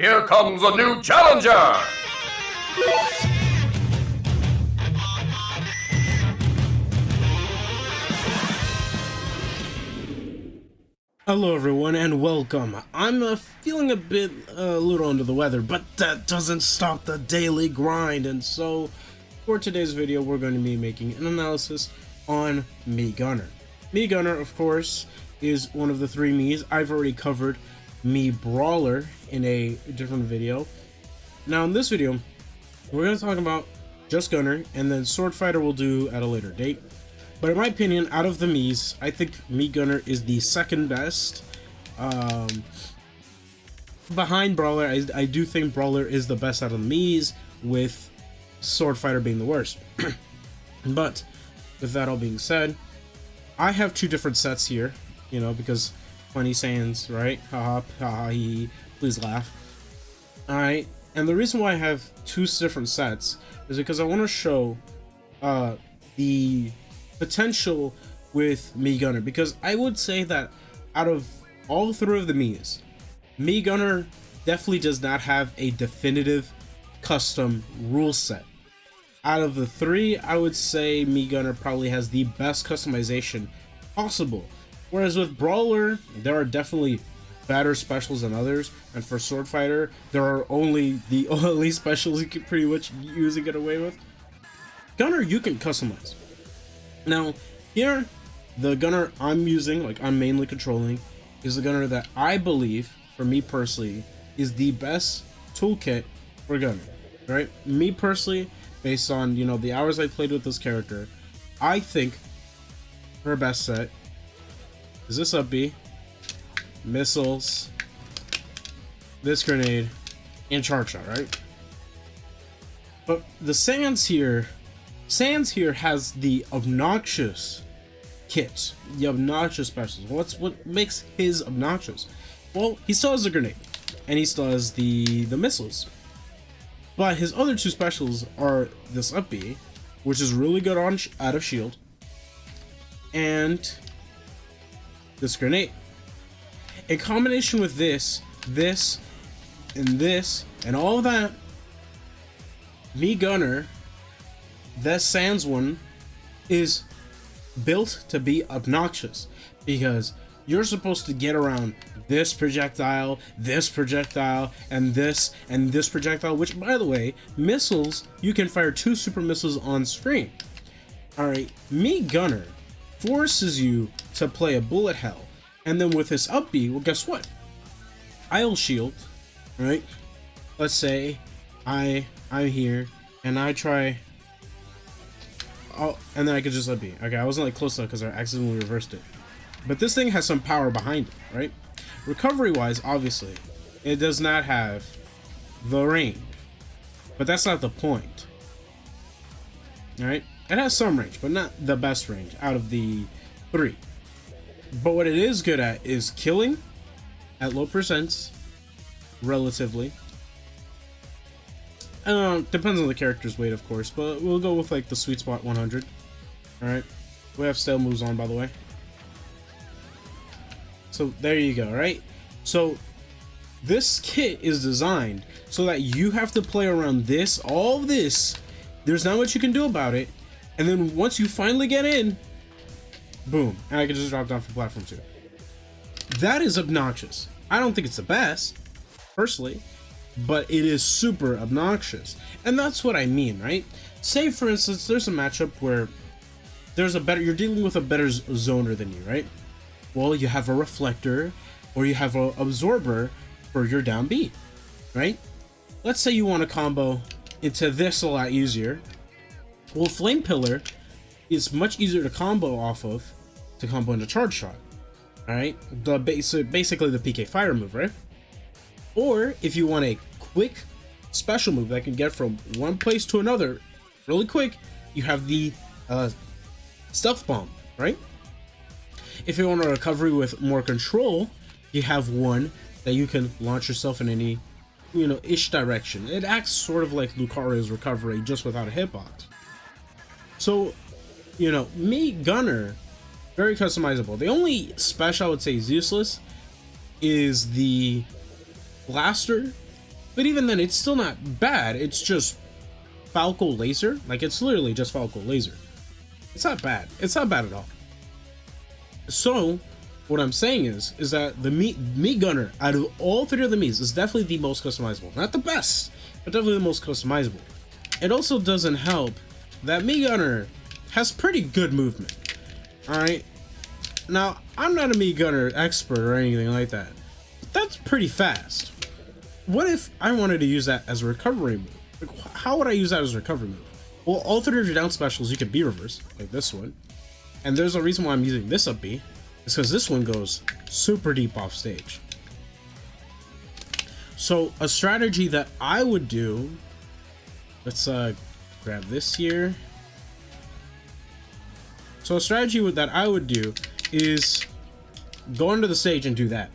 Here comes a new challenger! Hello everyone and welcome. I'm feeling a little under the weather, but that doesn't stop the daily grind, and so for today's video we're going to be making an analysis on Mii Gunner. Mii Gunner, of course, is one of the three Miis. I've already covered Mii Brawler in a different video. Now in this video we're going to talk about just Gunner, and then Sword Fighter we'll do at a later date. But in my opinion, out of the Miis, I think Mii Gunner is the second best. Behind Brawler, I do think Brawler is the best out of the Miis, with Sword Fighter being the worst. But with that all being said, I have two different sets here, you know, because funny sayings, right? Haha, haha, hee, please laugh. Alright, and the reason why I have two different sets is because I want to show the potential with Mii Gunner, because I would say that out of all three of the Miis, Mii Gunner definitely does not have a definitive custom rule set. Out of the three, I would say Mii Gunner probably has the best customization possible, whereas with Brawler there are definitely better specials than others, and for Sword Fighter there are only the only specials you can pretty much use and get away with. Gunner you can customize. Now, here, the Gunner I'm using, like I'm mainly controlling, is the Gunner that I believe, for me personally, is the best toolkit for Gunner, right? Me personally, based on, you know, the hours I played with this character, I think her best set is this up B, missiles, this grenade, and charge shot, right? But the Sans here has the obnoxious kit, the obnoxious specials. What makes his obnoxious? Well, he still has the grenade, and he still has the missiles. But his other two specials are this up B, which is really good on out of shield, and this grenade. In combination with this, and all of that, Mii Gunner, the Sans one, is built to be obnoxious, because you're supposed to get around this projectile, and this projectile, which, by the way, missiles, you can fire 2 super missiles on screen. Alright, Mii Gunner forces you to play a bullet hell, and then with this up B, well, guess what? I'll shield, right? Let's say I'm here, and I try. Oh, and then I could just let be. Okay, I wasn't like close enough because I accidentally reversed it. But this thing has some power behind it, right? Recovery wise, obviously, it does not have the range, but that's not the point. Alright? It has some range, but not the best range out of the three. But what it is good at is killing at low percents, relatively. Depends on the character's weight, of course, but we'll go with like the sweet spot 100. Alright, we have stale moves on, by the way. So there you go, right? So this kit is designed so that you have to play around this, all of this. There's not much you can do about it, and then once you finally get in, boom, and I can just drop down from platform 2. That is obnoxious. I don't think it's the best, personally, but it is super obnoxious, and that's what I mean, right? Say for instance there's a matchup where you're dealing with a better zoner than you, right? Well, you have a reflector or you have an absorber for your down B, right? Let's say you want to combo into this a lot easier. Well, flame pillar is much easier to combo off of to combo into charge shot, all right? Basically the PK fire move, right? Or if you want a quick special move that can get from one place to another really quick, you have the stealth bomb, right? If you want a recovery with more control, you have one that you can launch yourself in any, you know, ish direction. It acts sort of like Lucario's recovery, just without a hitbox. So, you know, Mii Gunner, very customizable. The only special I would say is useless is the blaster But even then, it's still not bad. It's just Falco laser. Like, it's literally just Falco laser. It's not bad. It's not bad at all. So, what I'm saying is that the Mii Gunner, out of all three of the Miis, is definitely the most customizable. Not the best, but definitely the most customizable. It also doesn't help that Mii Gunner has pretty good movement. Alright? Now, I'm not a Mii Gunner expert or anything like that. That's pretty fast. What if I wanted to use that as a recovery move? Like, how would I use that as a recovery move? Well, all three of your down specials you can B reverse, like this one. And there's a reason why I'm using this up B. It's because this one goes super deep off stage. So a strategy that I would do, let's grab this here. So a strategy that I would do is go under the stage and do that.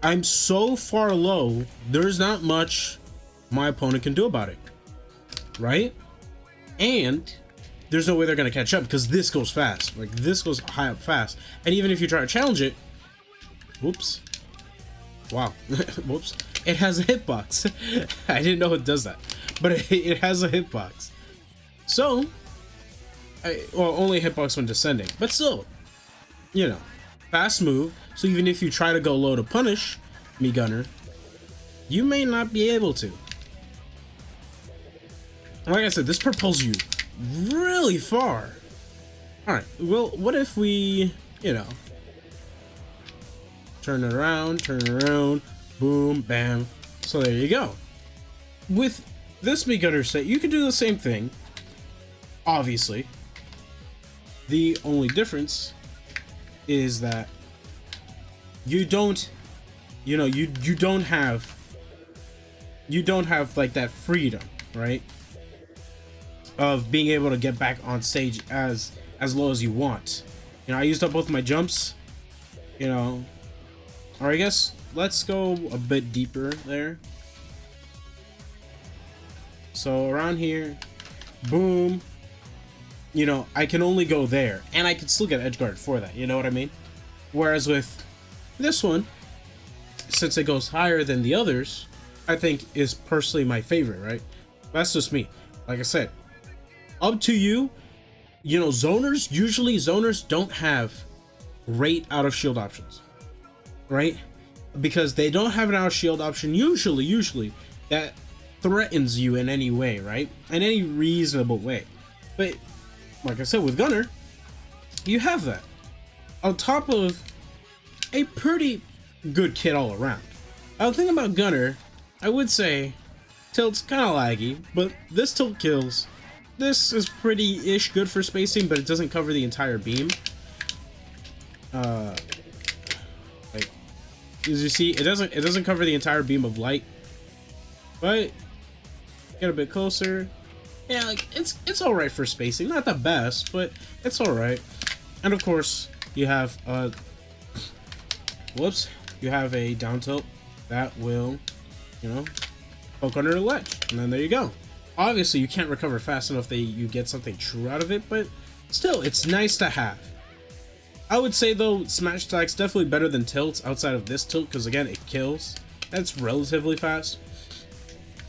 I'm so far low, there's not much my opponent can do about it, right? And there's no way they're gonna catch up because this goes fast. Like, this goes high up fast. And even if you try to challenge it, whoops, wow, whoops, it has a hitbox. I didn't know it does that, but it has a hitbox. So, well, only a hitbox when descending, but still, you know, fast move. So even if you try to go low to punish Mii Gunner, you may not be able to. Like I said, this propels you really far. Alright, well, what if we, you know, turn it around, boom, bam. So there you go. With this Mii Gunner set, you can do the same thing, obviously. The only difference is that you don't, you know, you don't have like that freedom, right, of being able to get back on stage as low as you want. You know, I used up both my jumps, you know, or I guess let's go a bit deeper there. So around here, boom, you know, I can only go there, and I can still get edge guard for that, you know what I mean? Whereas with this one, since it goes higher than the others, I think is personally my favorite, right? That's just me. Like I said, up to you. You know, usually zoners don't have great out of shield options, right? Because they don't have an out of shield option usually that threatens you in any way, right? In any reasonable way. But like I said, with Gunner, you have that on top of a pretty good kit all around. The thing about Gunner, I would say tilt's kind of laggy, but this tilt kills. This is pretty-ish good for spacing, but it doesn't cover the entire beam. Like, as you see, it doesn't cover the entire beam of light. But get a bit closer. Yeah, like it's all right for spacing. Not the best, but it's all right. And of course, you have whoops, you have a down tilt that will, you know, poke under the ledge, and then there you go. Obviously, you can't recover fast enough that you get something true out of it, but still, it's nice to have. I would say, though, smash attack's definitely better than tilts outside of this tilt, because again, it kills. That's relatively fast.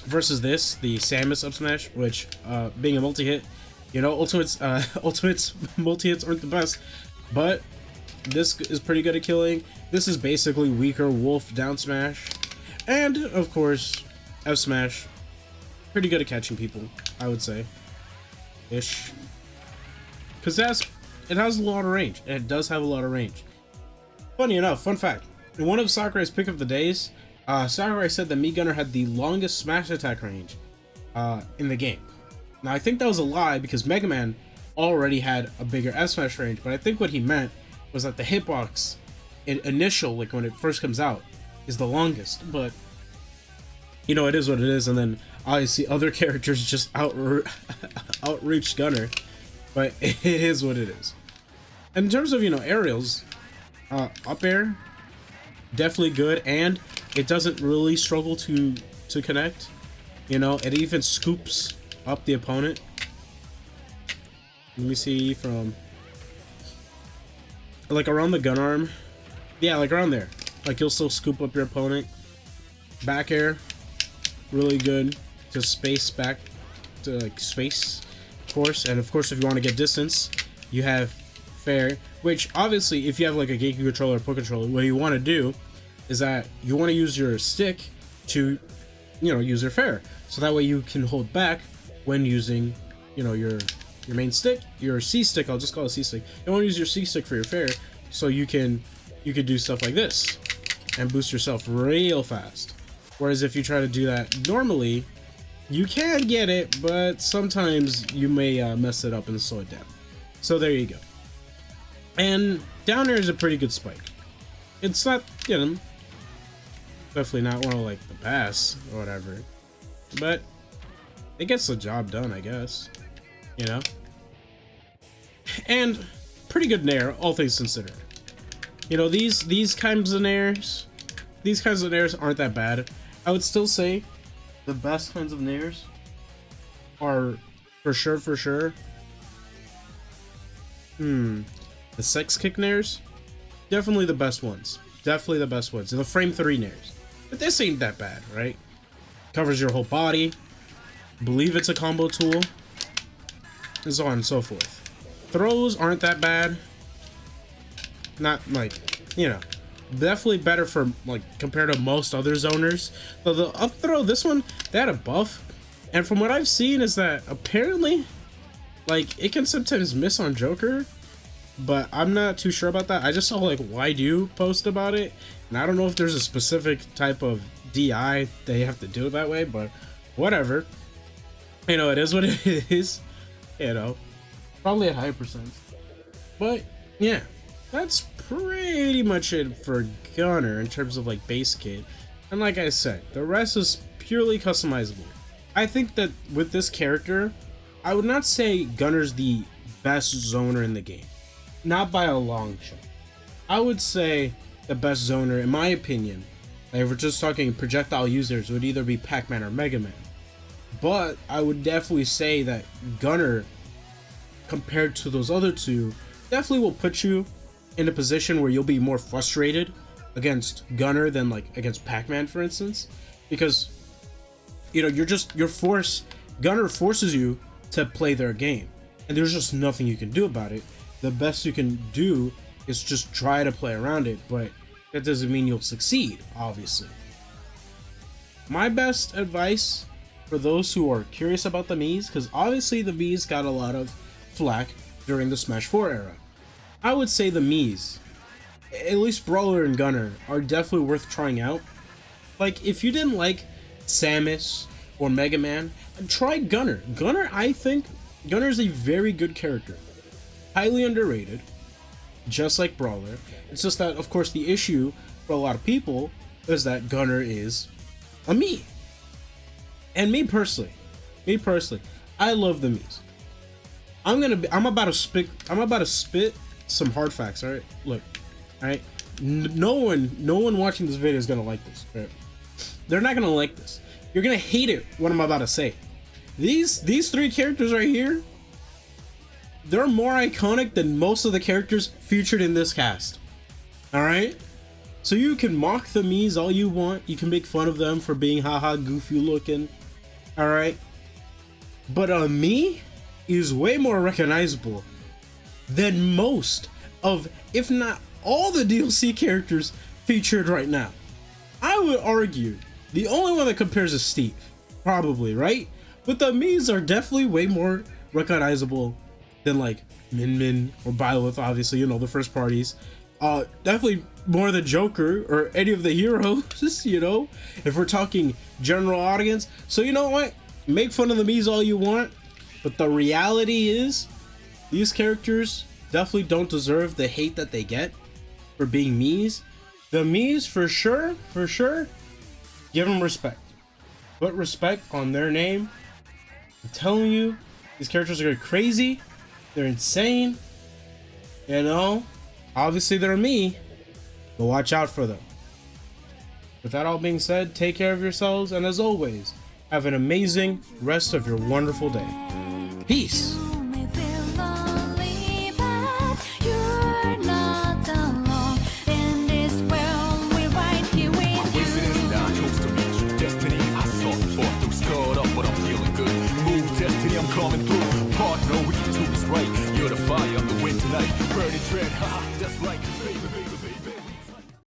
Versus this, the Samus up smash, which, being a multi-hit, you know, ultimates multi-hits aren't the best, but this is pretty good at killing. This is basically weaker wolf down smash. And, of course, F smash, pretty good at catching people, I would say. Ish. Because it has a lot of range. And it does have a lot of range. Funny enough, fun fact. In one of Sakurai's pick of the days, Sakurai said that Mii Gunner had the longest smash attack range in the game. Now, I think that was a lie because Mega Man already had a bigger F smash range, but I think what he meant was that the hitbox initial, like when it first comes out, is the longest. But you know, it is what it is, and then obviously other characters just outreach Gunner, but it is what it is. And in terms of, you know, aerials, up air, definitely good, and it doesn't really struggle to connect. You know, it even scoops up the opponent. Let me see, from like around the gun arm, yeah, like around there, like you'll still scoop up your opponent. Back air, really good to space back to like space, of course. And of course, if you want to get distance, you have fair, which obviously if you have like a Genki controller or Pro controller, what you want to do is that you want to use your stick to, you know, use your fair, so that way you can hold back when using, you know, your main stick, your C stick. I'll just call it C stick. You want to use your C stick for your fair, so you could do stuff like this and boost yourself real fast. Whereas if you try to do that normally, you can get it, but sometimes you may mess it up and slow it down. So there you go. And down air is a pretty good spike. It's not, you know, definitely not one of like the best or whatever, but it gets the job done, I guess, you know. And pretty good nair, all things considered. You know, these kinds of nairs aren't that bad. I would still say the best kinds of nairs are for sure the sex kick nairs, definitely the best ones, the frame 3 nairs. But this ain't that bad, right? Covers your whole body, believe it's a combo tool, and so on and so forth. Throws aren't that bad, not like, you know, definitely better for like compared to most other zoners. So the up throw, this one, they had a buff, and from what I've seen is that apparently like it can sometimes miss on Joker, but I'm not too sure about that. I just saw like YDU post about it, and I don't know if there's a specific type of DI they have to do it that way, but whatever, you know, it is what it is, you know, probably at high percent. But yeah, that's pretty much it for Gunner in terms of like base kit. And like I said, the rest is purely customizable. I think that with this character, I would not say Gunner's the best zoner in the game, not by a long shot. I would say the best zoner, in my opinion, if we're just talking projectile users, would either be Pac-Man or Mega Man. But I would definitely say that Gunner, compared to those other two, definitely will put you in a position where you'll be more frustrated against Gunner than like against Pac-Man, for instance, because, you know, Gunner forces you to play their game, and there's just nothing you can do about it. The best you can do is just try to play around it, but that doesn't mean you'll succeed, obviously. My best advice for those who are curious about the Miis, because obviously the Miis got a lot of flack during the Smash 4 era, I would say the Miis, at least Brawler and Gunner, are definitely worth trying out. Like, if you didn't like Samus or Mega Man, try Gunner. I think Gunner is a very good character, highly underrated, just like Brawler. It's just that, of course, the issue for a lot of people is that Gunner is a Mii. And me personally, I love the Miis. I'm about to spit some hard facts. All right, look, all right. No one watching this video is gonna like this. Right? They're not gonna like this. You're gonna hate it. What I'm about to say. These 3 characters right here, they're more iconic than most of the characters featured in this cast. All right. So you can mock the Miis all you want. You can make fun of them for being haha goofy looking. All right. But a Mii is way more recognizable than most of, if not all, the DLC characters featured right now. I would argue the only one that compares is Steve, probably, right? But the Miis are definitely way more recognizable than like Min Min or Byleth, obviously, you know, the first parties. Definitely more than Joker or any of the heroes, you know, if we're talking general audience. So you know what? Make fun of the Miis all you want, but the reality is these characters definitely don't deserve the hate that they get for being Miis. The Miis, for sure, give them respect. Put respect on their name. I'm telling you, these characters are crazy. They're insane. You know, obviously they're Mii, but watch out for them. With that all being said, take care of yourselves, and as always, have an amazing rest of your wonderful day. Peace. Destiny I sought for. I'm coming through. Partner, we can do this right. You're the fire, I'm the wind tonight. Burning dread,